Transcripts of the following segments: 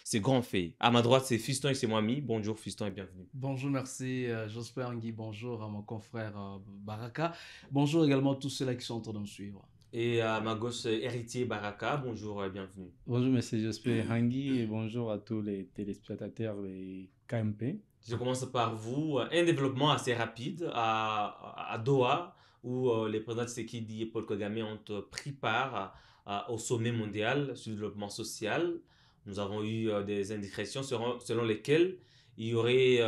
ces grands faits. À ma droite, c'est Fiston et c'est Mwami. Bonjour Fiston et bienvenue. Bonjour, merci Jospin Angui, bonjour à mon confrère Baraka. Bonjour également à tous ceux-là qui sont en train de nous suivre. Et à ma gauche, Héritier Baraka. Bonjour et bienvenue. Bonjour, monsieur Jospin Hangui et bonjour à tous les téléspectateurs et KMP. Je commence par vous. Un développement assez rapide à Doha, où les présidents Tshisekedi et Paul Kagame ont pris part au sommet mondial sur le développement social. Nous avons eu des indiscrétions selon lesquelles il y aurait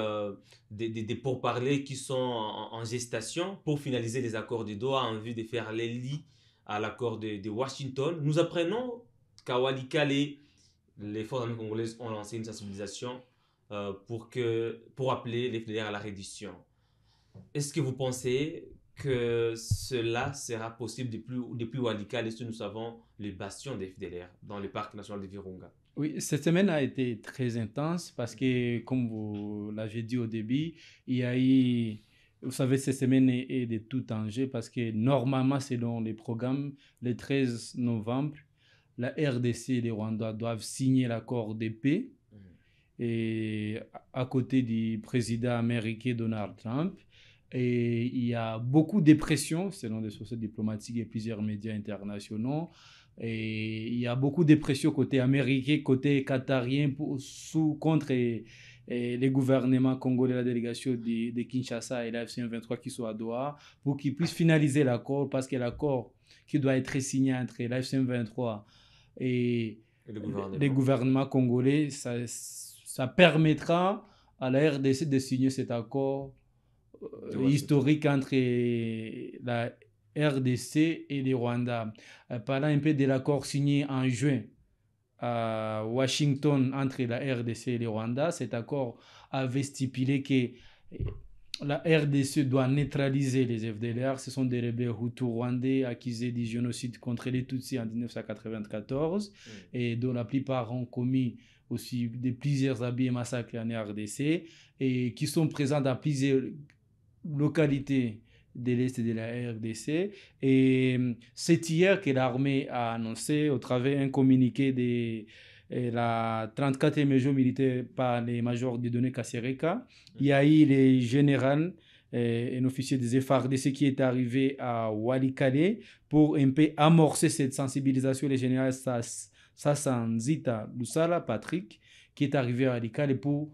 des pourparlers qui sont en gestation pour finaliser les accords de Doha en vue de faire les lits à l'accord de Washington. Nous apprenons qu'à Walikale, les forces armées congolaises ont lancé une sensibilisation pour appeler les FDLR à la reddition. Est-ce que vous pensez que cela sera possible depuis Walikale, est-ce que nous savons le bastion des FDLR dans le parc national de Virunga? Oui, cette semaine a été très intense parce que, comme vous l'avez dit au début, il y a eu, vous savez, cette semaine est de tout enjeu parce que normalement, selon les programmes, le 13 novembre, la RDC et les Rwandais doivent signer l'accord de paix et à côté du président américain Donald Trump. Et il y a beaucoup de pression, selon les sources diplomatiques et plusieurs médias internationaux. Et il y a beaucoup de pression côté américain, côté qatarien, contre les gouvernements congolais, la délégation de Kinshasa et la FC23 qui sont à Doha, pour qu'ils puissent finaliser l'accord, parce que l'accord qui doit être signé entre la FC23 et les gouvernements congolais, ça permettra à la RDC de signer cet accord historique entre la RDC et les Rwandais. Parlant un peu de l'accord signé en juin à Washington entre la RDC et les Rwandais, cet accord avait stipulé que la RDC doit neutraliser les FDLR. Ce sont des rebelles hutus rwandais accusés du génocide contre les Tutsis en 1994 et dont la plupart ont commis aussi plusieurs abus et massacres en RDC et qui sont présents dans plusieurs localités de l'Est de la RDC. Et c'est hier que l'armée a annoncé, au travers d'un communiqué de la 34e région militaire par les majors de Dieudonné Kasereka, il y a eu les généraux un officier des FARDC qui est arrivé à Walikale pour un peu amorcer cette sensibilisation. Le général Sassanzita Lusala, Patrick, qui est arrivé à Walikale pour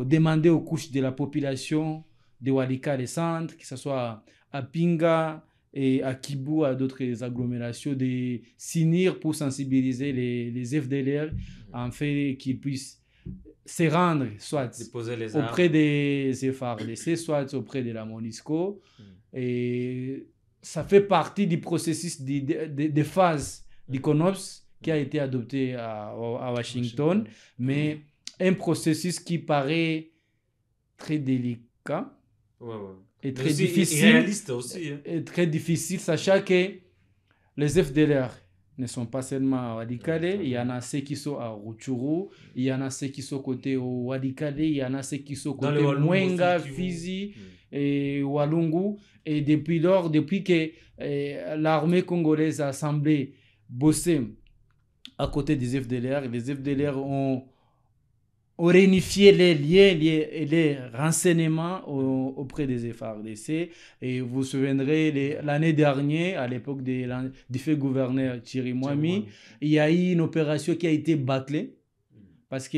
demander aux couches de la population de Walikale Centre, que ce soit à Pinga et à Kibu, à d'autres agglomérations, de s'unir pour sensibiliser les FDLR en fait qu'ils puissent se rendre soit auprès des FARDC, soit auprès de la MONUSCO. Et ça fait partie du processus de phase du CONOPS qui a été adopté à Washington, mais un processus qui paraît très délicat. Et très difficile, réaliste aussi, hein. Et très difficile, sachant que les FDLR ne sont pas seulement à Walikale, il y en a ceux qui sont à Rutshuru, il y en a ceux qui sont côté Walikale, il y en a ceux qui sont côté Mwenga, Fizi et Walungu. Et depuis lors, depuis que l'armée congolaise a semblé bosser à côté des FDLR, les FDLR ont réunifié les liens et les renseignements auprès des FARDC. Et vous vous souviendrez, l'année dernière, à l'époque du fait gouverneur Thierry Mwami, il y a eu une opération qui a été bâclée parce que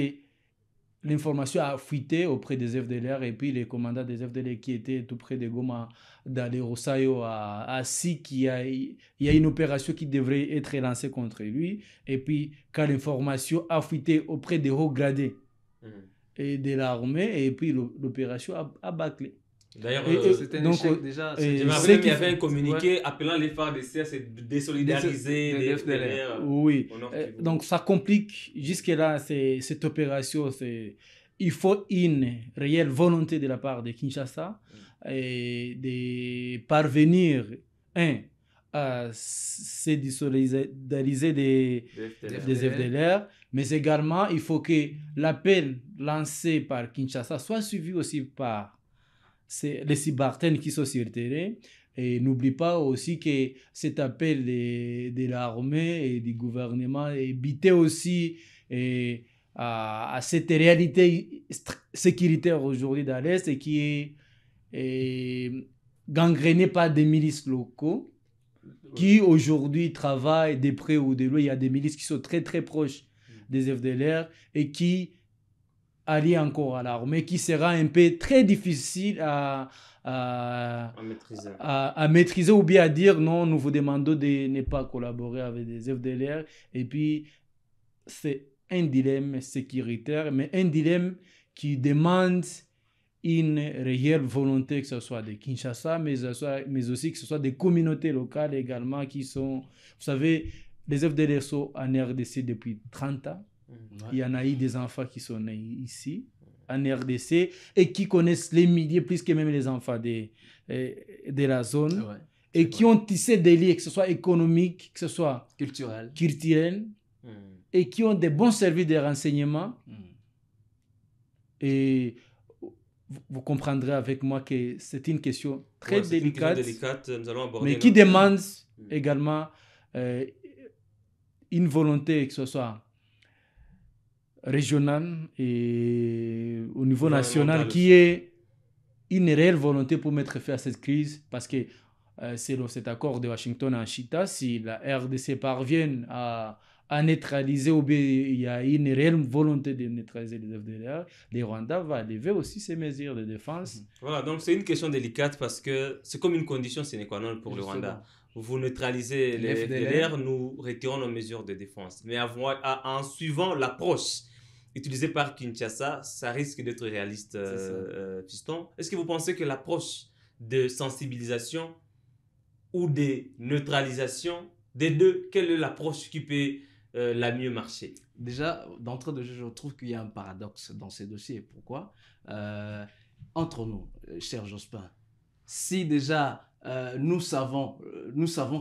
l'information a fuité auprès des FDLR et puis les commandants des FDLR qui étaient tout près de Goma, dans les Rosayo à Sik, il y a une opération qui devrait être lancée contre lui. Et puis, quand l'information a fuité auprès des hauts gradés et de l'armée, et puis l'opération a bâclé. D'ailleurs, c'était un échec déjà. Il y avait un communiqué appelant les FARDC à se désolidariser des FDLR. Oui, donc ça complique jusque-là cette opération. Il faut une réelle volonté de la part de Kinshasa et de parvenir, à se désolidariser des FDLR, mais également il faut que l'appel lancé par Kinshasa soit suivi aussi par les subalternes qui sont sur le terrain. Et n'oublie pas aussi que cet appel de l'armée et du gouvernement évitait aussi à cette réalité sécuritaire aujourd'hui dans l'Est et qui est gangrénée par des milices locaux qui aujourd'hui travaillent de près ou de loin. Il y a des milices qui sont très très proches des FDLR et qui allient encore à l'armée, qui sera un peu très difficile à maîtriser ou bien à dire non, nous vous demandons de ne pas collaborer avec des FDLR. Et puis, c'est un dilemme sécuritaire, mais un dilemme qui demande une réelle volonté, que ce soit de Kinshasa, mais aussi que ce soit des communautés locales également qui sont... Vous savez, les FDLR sont en RDC depuis 30 ans. Ouais. Il y en a eu des enfants qui sont nés ici, en RDC, et qui connaissent les milieux plus que même les enfants de la zone, ouais, et qui ont tissé des liens, que ce soit économiques, que ce soit culturels, et qui ont des bons services de renseignement. Et vous comprendrez avec moi que c'est une question très délicate, nous allons aborder, mais qui demande également une volonté, que ce soit régionale et au niveau national, qui est une réelle volonté pour mettre fin à cette crise, parce que selon cet accord de Washington en Chita, si la RDC parvient à neutraliser, ou bien il y a une réelle volonté de neutraliser les FDLR, le Rwanda va lever aussi ses mesures de défense. Voilà, donc c'est une question délicate parce que c'est comme une condition sine qua non pour le Rwanda. Vous neutralisez les FDLR, nous retirons nos mesures de défense. Mais en suivant l'approche utilisée par Kinshasa, ça risque d'être réaliste, Fiston. Est-ce que vous pensez que l'approche de sensibilisation ou de neutralisation, des deux, quelle est l'approche qui peut la mieux marcher? Déjà, d'entrée de jeu, je trouve qu'il y a un paradoxe dans ces dossiers. Pourquoi? Entre nous, cher Jospin, si déjà nous savons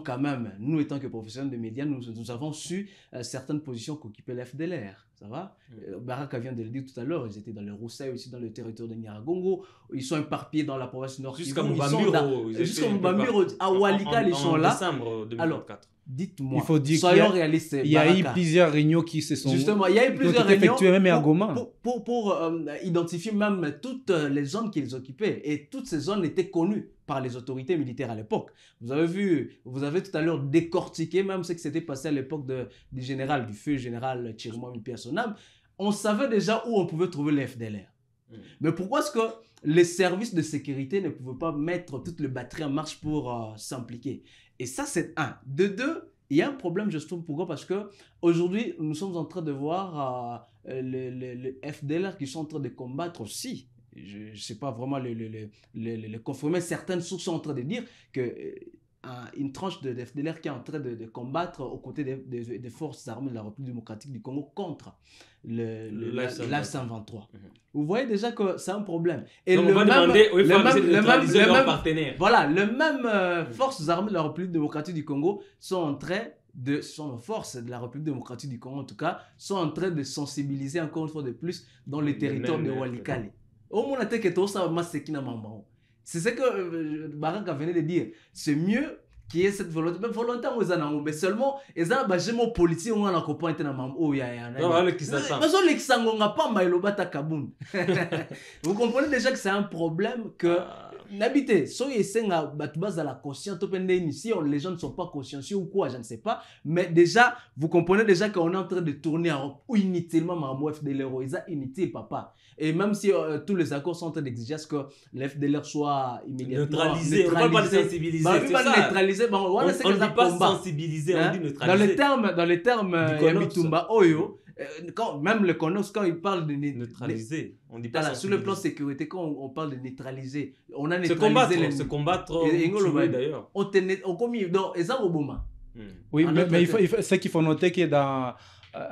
quand même, nous étant que professionnels de médias, nous avons su certaines positions qu'occupait l'FDLR. Ça va? Baraka vient de le dire tout à l'heure, ils étaient dans le Roussel, aussi dans le territoire de Nyiragongo, ils sont éparpillés dans la province nord. Jusqu'à Mbambiro, à Walikale, ils sont là. En décembre 2024. Alors, dites-moi, il faut dire soyons réalistes. Il y a eu plusieurs réunions qui se sont effectuées même à Goma. Pour identifier même toutes les zones qu'ils occupaient. Et toutes ces zones étaient connues par les autorités militaires à l'époque. Vous avez tout à l'heure décortiqué même ce qui s'était passé à l'époque du feu général Chirimo Mipia Sonam. On savait déjà où on pouvait trouver les FDLR. Mais pourquoi est-ce que les services de sécurité ne pouvaient pas mettre toute la batterie en marche pour s'impliquer? Et ça, c'est un. De deux, il y a un problème, je trouve. Pourquoi? Parce qu'aujourd'hui, nous sommes en train de voir les FDLR qui sont en train de combattre aussi. Je ne sais pas vraiment le confirmer. Certaines sources sont en train de dire qu'une tranche de FDLR qui est en train de combattre aux côtés des forces armées de la République démocratique du Congo contre l'A123. Vous voyez déjà que c'est un problème. Et donc on va demander aux forces de neutraliser leurs partenaires. Voilà, les mêmes forces armées de la République démocratique du Congo sont en train ce sont nos forces de la République démocratique du Congo en tout cas, sont en train de sensibiliser encore une fois de plus dans les territoires de Walikale. C'est ce que Baraka venait de dire. C'est mieux qu'il y ait cette volonté. Mais volonté, mais seulement, ils ont un gémeaux policiers où on a copain qui vous comprenez déjà que c'est un problème que n'habitez. La conscience, si les gens ne sont pas consciencieux ou quoi, je ne sais pas. Mais déjà, vous comprenez déjà qu'on est en train de tourner en inutilement ma FDLR. Inutile, papa. Et même si tous les accords sont en train d'exiger que l'FDLR soit immédiatement neutralisé. On ne parle pas de sensibiliser. On ne dit pas sensibiliser, on dit neutraliser. Dans les termes Mitumba Oyo, même le CONOPS, quand il parle de neutraliser, on dit pas sur le plan sécurité, quand on parle de neutraliser, on a neutralisé se combattre tuer d'ailleurs. Oui, mais ce qu'il faut noter que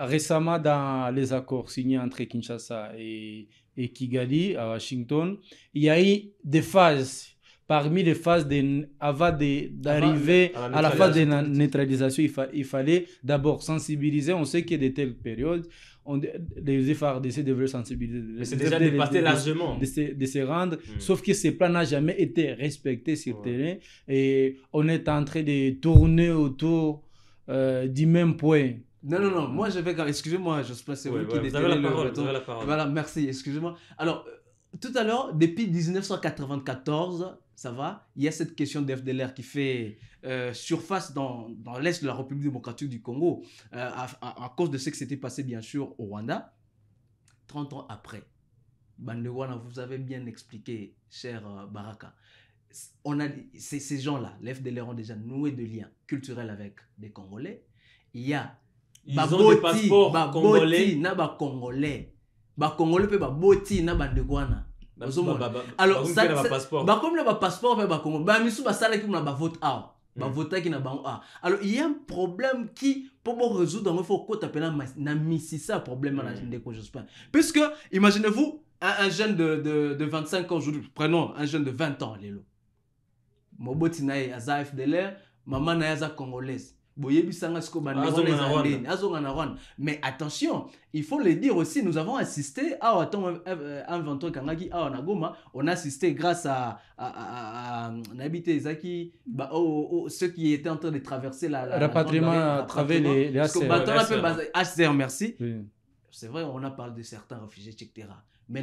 récemment dans les accords signés entre Kinshasa et Kigali à Washington, il y a eu des phases. Parmi les phases avant d'arriver à la phase de neutralisation, il fallait d'abord sensibiliser. On sait qu'il y a de telles périodes. Les FARDC devraient sensibiliser. Mais c'est déjà dépassé largement. De se rendre. Sauf que ce plan n'a jamais été respecté sur le terrain. Et on est en train de tourner autour du même point. Non, moi je vais... Excusez-moi, je sais pas, c'est vous qui vous avez la détenez parole, bâton. vous avez la parole. Voilà, merci, excusez-moi. Alors, tout à l'heure, depuis 1994, ça va, il y a cette question d'FDLR qui fait surface dans l'est de la République démocratique du Congo, à cause de ce qui s'était passé, bien sûr, au Rwanda. 30 ans après, Bandewana, vous avez bien expliqué, cher Baraka, ces gens-là, les FDLR ont déjà noué de liens culturels avec des Congolais. Il y a Ils ont des passeports congolais. na ba Congolais. Ba Congolais pe ba boti na Bandegwana. Alors ça ba comme le passeport pe ba Congo. Ba misu ba sala ki na ba vote out. Ba vote ki na ba ah. Alors il y a un problème qui pour résoudre il faut qu'on t'appelle na misisa problème na ndeko Jospin. Puisque imaginez-vous un jeune de 25 ans, prenons un jeune de 20 ans lelo. Moboti na ye aza FDLR, maman na aza congolaise. Mais attention, il faut le dire aussi, nous avons assisté à on a assisté grâce à ceux qui étaient en train de traverser la rapatriement à travers les HCR, merci. Oui. C'est vrai, on a parlé de certains réfugiés, etc. Mais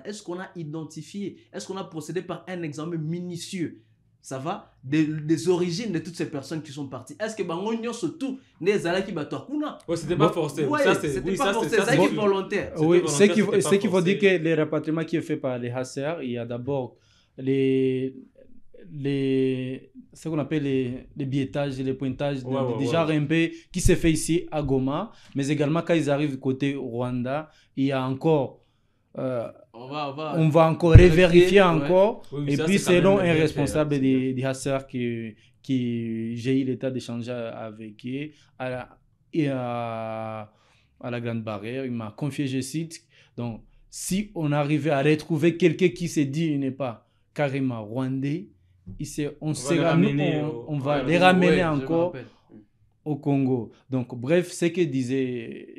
est-ce qu'on a identifié, est-ce qu'on a procédé par un examen minutieux, ça va, des origines de toutes ces personnes qui sont parties? Est-ce que Bangonio surtout les Alaki Batouakuna? Oui, c'était pas forcé. Ouais, c'était pas forcé, c'est volontaire. Oui, ce qu'il faut dire que les rapatriements qui est fait par les HCR, il y a d'abord ce qu'on appelle les billettages, les pointages des genres un peu qui se fait ici à Goma, mais également quand ils arrivent côté Rwanda, il y a encore on va encore vérifier encore. Oui, et puis selon un responsable des HCR qui j'ai eu l'état d'échanger avec eux à la Grande Barrière, il m'a confié, je cite, donc si on arrivait à retrouver quelqu'un qui se dit il n'est pas carrément rwandais, on va les ramener encore au Congo. Donc, bref, ce que disait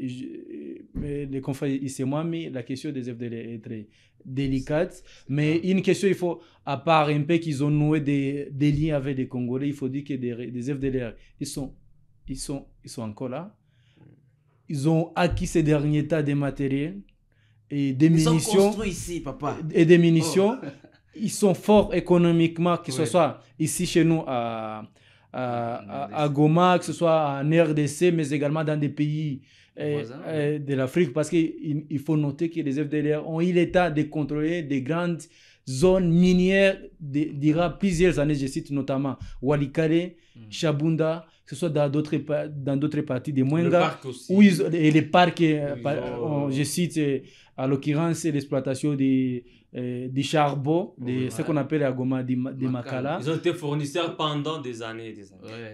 les confrères ici, moi, mais la question des FDLR est très délicate. Mais une question, il faut, à part un peu qu'ils ont noué des liens avec les Congolais, il faut dire que des FDLR, ils sont encore là. Ils ont acquis ces derniers tas de matériel et des munitions. Ils sont construits ici, papa. Et des munitions. Oh. Ils sont forts économiquement, que ce soit ici chez nous à Goma, que ce soit en RDC, mais également dans des pays de l'Afrique, parce qu'il faut noter que les FDLR ont eu l'état de contrôler des grandes zones minières d'Irak plusieurs années, je cite notamment Walikale, Chabunda, que ce soit dans d'autres parties de Mwenga, et les parcs, je cite à l'occurrence l'exploitation des charbons, ce qu'on appelle à Goma des Makala. Ils ont été fournisseurs pendant des années.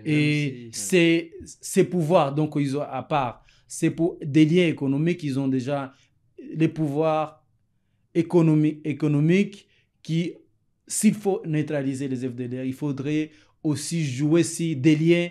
Et ces pouvoirs, donc ils ont à part, c'est pour des liens économiques, ils ont déjà les pouvoirs économiques qui, s'il faut neutraliser les FDLR, il faudrait aussi jouer sur des liens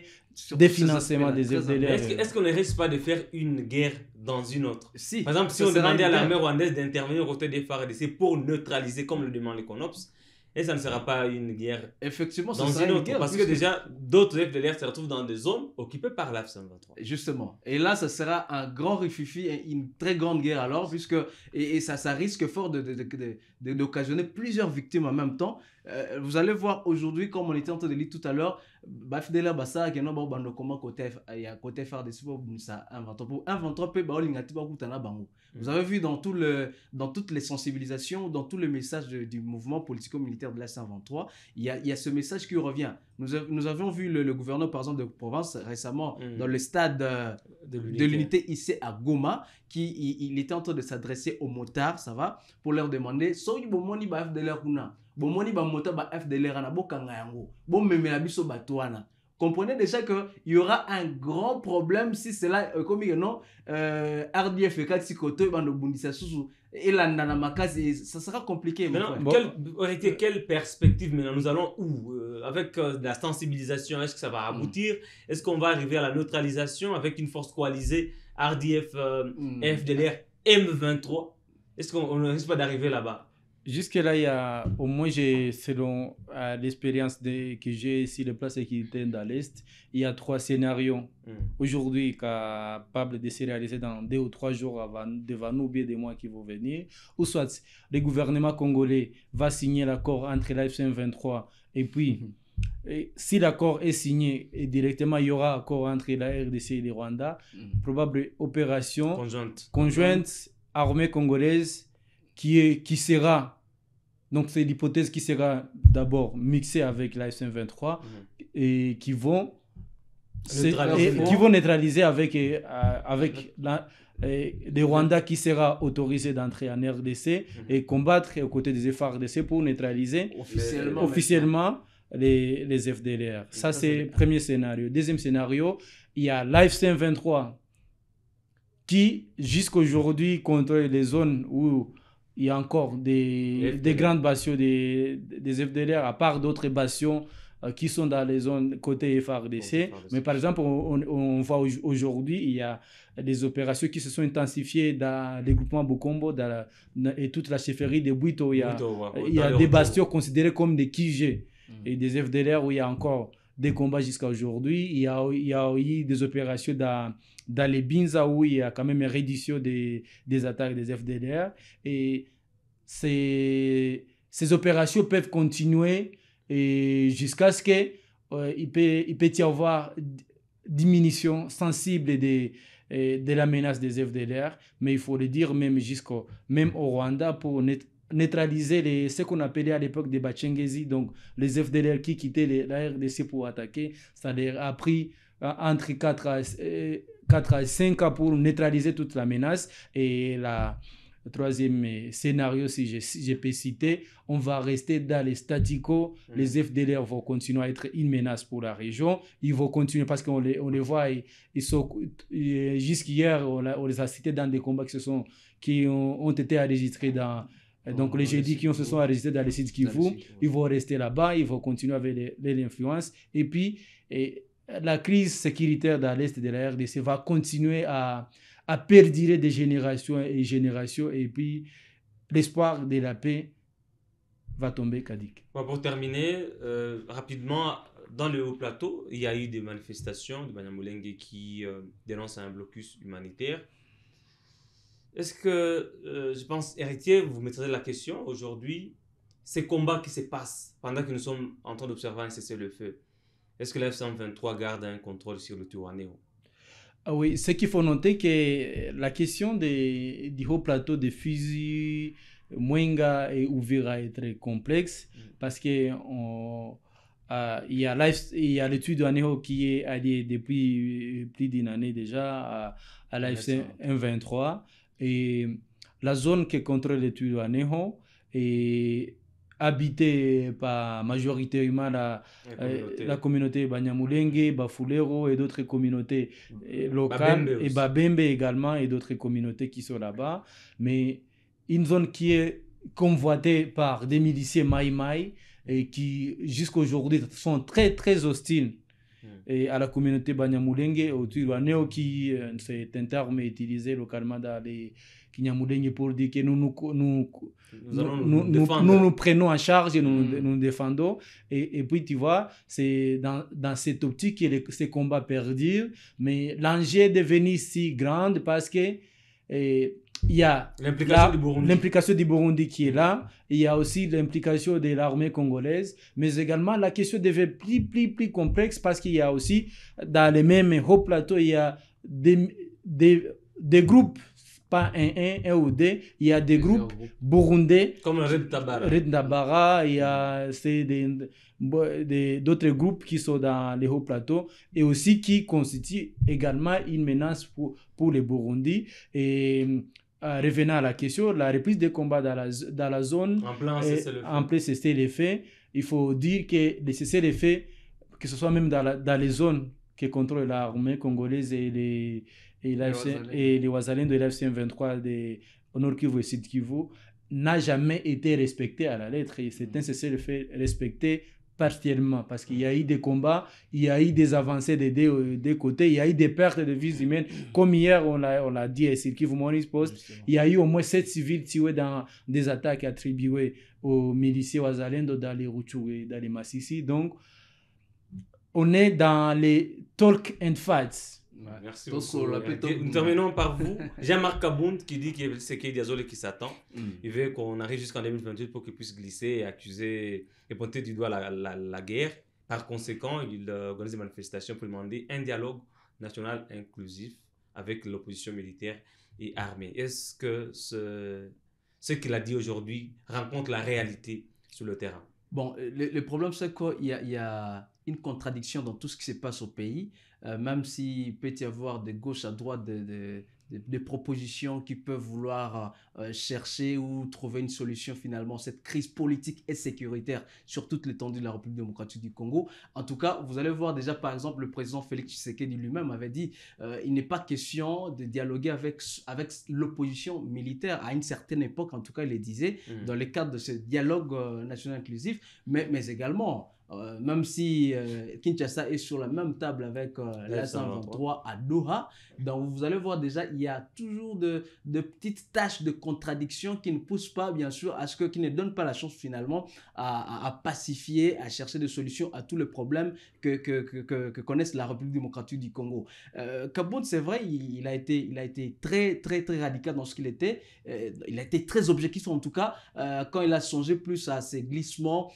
des financements des FDLR. Est-ce qu'on ne risque pas de faire une guerre dans une autre? Si. Par exemple, si on demandait à l'armée rwandaise d'intervenir aux côtés des FARDC pour neutraliser, comme le demande les CONOPS, et ça ne sera pas une guerre. Effectivement, dans une autre, parce que déjà, d'autres FDLR se retrouvent dans des zones occupées par l'AF-23. Justement. Et là, ça sera un grand rififi, une très grande guerre alors, puisque et ça risque fort d'occasionner plusieurs victimes en même temps. Vous allez voir aujourd'hui, comme on était en train de lire tout à l'heure, FDLR Bassa, qui est côté FARDC pour inventer peu vous avez vu dans toutes les sensibilisations, dans tous les messages du mouvement politico-militaire de l'A123, il y a ce message qui revient. Nous avions vu le gouverneur, par exemple, de Provence récemment dans le stade de l'unité ici à Goma, il était en train de s'adresser aux motards, ça va, pour leur demander si bomoni ba FDLR kuna, bomoni ba mota ba FDLR na bokanga yango, bom memela biso batwana. Comprenez déjà qu'il y aura un grand problème si c'est là, comme il y a non, RDF et Katsikoto, et ça sera compliqué. Maintenant, quelle perspective maintenant? Nous allons où? Avec la sensibilisation, est-ce que ça va aboutir? Est-ce qu'on va arriver à la neutralisation avec une force coalisée RDF, FDLR, M23? Est-ce qu'on ne risque pas d'arriver là-bas? Jusque-là, il y a, au moins, selon l'expérience que j'ai sur les places sécuritaires dans l'Est, il y a 3 scénarios aujourd'hui capables de se réaliser dans 2 ou 3 jours devant nous, bien des mois qui vont venir. Ou soit le gouvernement congolais va signer l'accord entre l'AFC M23 et puis, et si l'accord est signé et directement, il y aura accord entre la RDC et le Rwanda, probable opération conjointe armée congolaise qui sera, donc c'est l'hypothèse qui sera d'abord mixée avec la SM23 et qui vont neutraliser avec le Rwanda qui sera autorisé d'entrer en RDC et combattre aux côtés des FARDC pour neutraliser officiellement les FDLR. Ça, c'est le premier scénario. Deuxième scénario, il y a l'AFC M23 qui, jusqu'aujourd'hui, contrôle les zones où il y a encore des grandes bastions des FDLR, à part d'autres bastions qui sont dans les zones côté FARDC. Mais par exemple, on voit aujourd'hui, il y a des opérations qui se sont intensifiées dans les groupements Bokombo et toute la chefferie de Bwito. Il y a des bastions considérés comme des QG et des FDLR où il y a encore des combats jusqu'à aujourd'hui. Il y a eu des opérations dans les Binza où il y a quand même une réduction des attaques des FDLR. Et ces opérations peuvent continuer et jusqu'à ce qu'il peut y avoir diminution sensible de la menace des FDLR. Mais il faut le dire, même au Rwanda, pour neutraliser ce qu'on appelait à l'époque des Bachengezi, donc les FDLR qui quittaient la RDC pour attaquer, ça leur a pris entre 4 à 5 ans pour neutraliser toute la menace. Et le troisième scénario, si je peux citer, on va rester dans les statu quo. Les FDLR vont continuer à être une menace pour la région. Ils vont continuer parce qu'on les voit, jusqu'hier, on les a cités dans des combats qui ont été enregistrés dans... Donc, les jeudis qui se sont enregistrés dans les sites Kivu, ils vont rester là-bas, ils vont continuer avec l'influence. Et puis, la crise sécuritaire dans l'Est de la RDC va continuer à perdurer de génération et génération. Et puis, l'espoir de la paix va tomber caduc. Pour terminer, rapidement, dans le Haut-Plateau, il y a eu des manifestations de Banyamulenge qui dénoncent un blocus humanitaire. Est-ce que, je pense, Héritier, vous maîtrisez la question aujourd'hui, ces combats qui se passent pendant que nous sommes en train d'observer un cessez-le-feu, est-ce que la F-123 garde un contrôle sur le Turwanéo? Oui, ce qu'il faut noter que la question du haut-plateau des fusils Mwenga et Uvira est très complexe parce que il y a le Turwanéo qui est allié depuis plus d'une année déjà à la F-123. Et la zone qui contrôle le Turwanéo est habitée par majoritairement la communauté Banyamulenge, Bafulero et d'autres communautés locales, et Babembe également et d'autres communautés qui sont là-bas. Mais une zone qui est convoitée par des miliciens Maï et qui jusqu'aujourd'hui sont très très hostiles et à la communauté Banyamulenge, au Turwanéo, qui c'est un terme utilisé localement dans les Kinyamulenge pour dire que nous prenons en charge et nous défendons. Et puis tu vois, c'est dans cette optique que ces combats perdurent, mais l'enjeu est devenu si grand parce que il y a l'implication du Burundi qui est là, il y a aussi l'implication de l'armée congolaise, mais également la question devient plus complexe parce qu'il y a aussi, dans les mêmes hauts plateaux, il y a des groupes, pas un ou deux, il y a des groupes burundais, comme Red Tabara, il y a d'autres groupes qui sont dans les hauts plateaux et aussi qui constituent également une menace pour les Burundi. Et revenant à la question, la reprise des combats dans la zone en plein cessez-le-feu, il faut dire que les cessez-le-feu, que ce soit même dans les zones que contrôle l'armée congolaise et les Wazalendo de l'FC-23 au Nord Kivu et Sud Kivu, n'a jamais été respecté à la lettre. Et c'est un cessez-le-feu respecté partiellement, parce qu'il y a eu des combats, il y a eu des avancées des deux côtés, il y a eu des pertes de vies humaines, comme hier on l'a dit à Sirkivu Morning Post, il y a eu au moins 7 civils tués dans des attaques attribuées aux miliciens Wazalendo dans les Rutshuru et dans les Massissi. Donc, on est dans les talk and fights. Ouais. Merci beaucoup. Nous terminons par vous. Jean-Marc Kabound qui dit que c'est Diazole qui s'attend. Il veut qu'on arrive jusqu'en 2028 pour qu'il puisse glisser et accuser et pointer du doigt la guerre. Par conséquent, il organise des manifestations pour demander un dialogue national inclusif avec l'opposition militaire et armée. Est-ce que ce qu'il a dit aujourd'hui rencontre la réalité sur le terrain? Bon, le problème, c'est qu'il y a une contradiction dans tout ce qui se passe au pays, même s'il peut y avoir de gauche à droite des propositions qui peuvent vouloir chercher ou trouver une solution finalement à cette crise politique et sécuritaire sur toute l'étendue de la République démocratique du Congo. En tout cas, vous allez voir déjà par exemple le président Félix Tshisekedi lui-même avait dit il n'est pas question de dialoguer avec l'opposition militaire à une certaine époque, en tout cas il le disait, dans le cadre de ce dialogue national inclusif, mais également même si Kinshasa est sur la même table avec la 123 à Doha, donc vous allez voir déjà il y a toujours de petites tâches de contradiction qui ne poussent pas bien sûr à ce qui ne donnent pas la chance finalement à pacifier, à chercher des solutions à tous les problèmes que connaissent la République démocratique du Congo. Kabound, c'est vrai, il a été très très très radical dans ce qu'il était, il a été très objectif en tout cas quand il a songé plus à ces glissements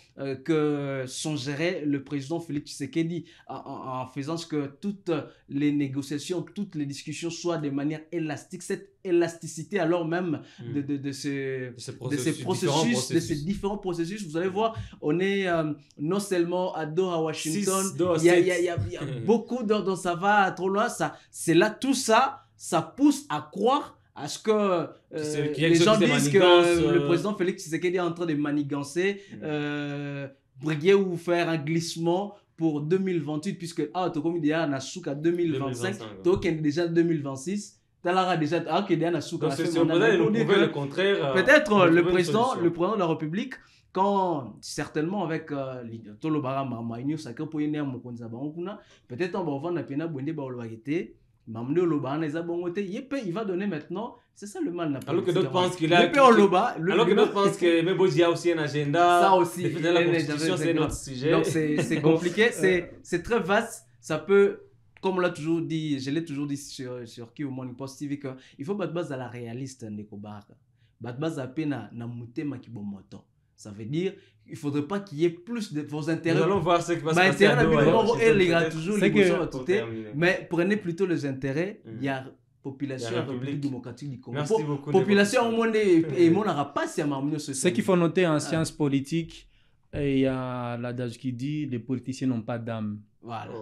que songerait le président Félix Tshisekedi en faisant ce que toutes les négociations, toutes les discussions soient de manière élastique, cette élasticité alors même de ces processus, de ces différents processus. Vous allez voir, on est non seulement à Doha, Washington, il y a beaucoup dont ça va trop loin, c'est là, tout ça, ça pousse à croire à ce que les gens disent que le président Félix Tshisekedi est en train de manigancer, briguer ou faire un glissement pour 2028, puisque comme il y a un Asuka 2025, donc il y a déjà 2026. Déjà, c'est le contraire. Peut-être le président de la République, quand certainement avec peut-être on va il va donner maintenant, c'est ça le mal. Alors que d'autres pensent qu'il a alors que d'autres pensent que Meboji a aussi un agenda, ça aussi, la constitution c'est notre sujet, donc c'est compliqué, c'est très vaste, ça peut, comme on l'a toujours dit, je l'ai toujours dit sur qui au Morning Post TV, qu'il faut battre base à la réaliste Ndekobaka, battre base à peine na mutema kibomoto. Ça veut dire il ne faudrait pas qu'il y ait plus de vos intérêts. Nous allons voir ce qui va se passer à Doha. Il y a toujours les mais prenez plutôt les intérêts. Il y a population de la République démocratique du Congo. Merci beaucoup. Population au monde et mon n'aura pas si à ce qu'il faut noter en sciences politiques, il y a l'adage qui dit les politiciens n'ont pas d'âme. Voilà.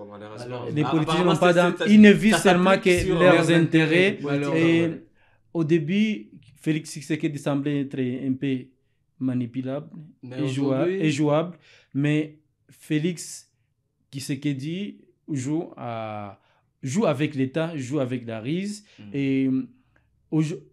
Les politiciens n'ont pas d'âme. Ils ne visent seulement que leurs intérêts. Et au début, Félix Tshisekedi semblait être un peu manipulable et jouable, mais Félix Tshisekedi joue avec l'État, joue avec la RIS, et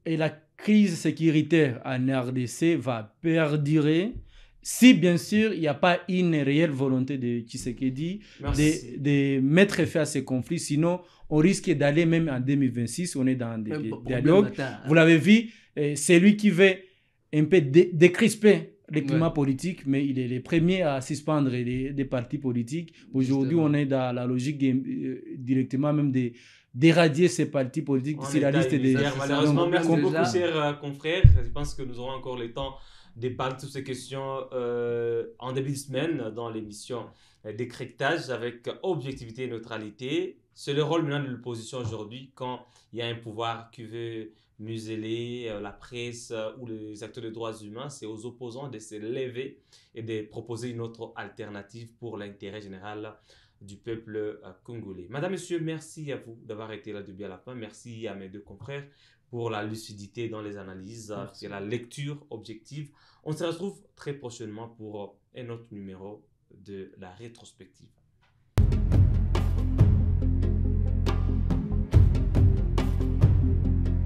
la crise sécuritaire en RDC va perdurer si bien sûr il n'y a pas une réelle volonté de Tshisekedi de mettre fin à ces conflits, sinon on risque d'aller même en 2026, on est dans des dialogues. Vous l'avez vu, c'est lui qui veut un peu décrisper le climat politique, mais il est le premier à suspendre des partis politiques. Aujourd'hui, on est dans la logique directement même d'éradier ces partis politiques sur la liste des... Malheureusement, merci beaucoup, chers confrères. Je pense que nous aurons encore le temps de parler de toutes ces questions en début de semaine dans l'émission Décryptage avec objectivité et neutralité. C'est le rôle maintenant de l'opposition aujourd'hui quand il y a un pouvoir qui veut museler la presse ou les acteurs de droits humains. C'est aux opposants de se lever et de proposer une autre alternative pour l'intérêt général du peuple congolais. Madame, Monsieur, merci à vous d'avoir été là depuis à la fin. Merci à mes deux confrères pour la lucidité dans les analyses et la lecture objective. On se retrouve très prochainement pour un autre numéro de la rétrospective.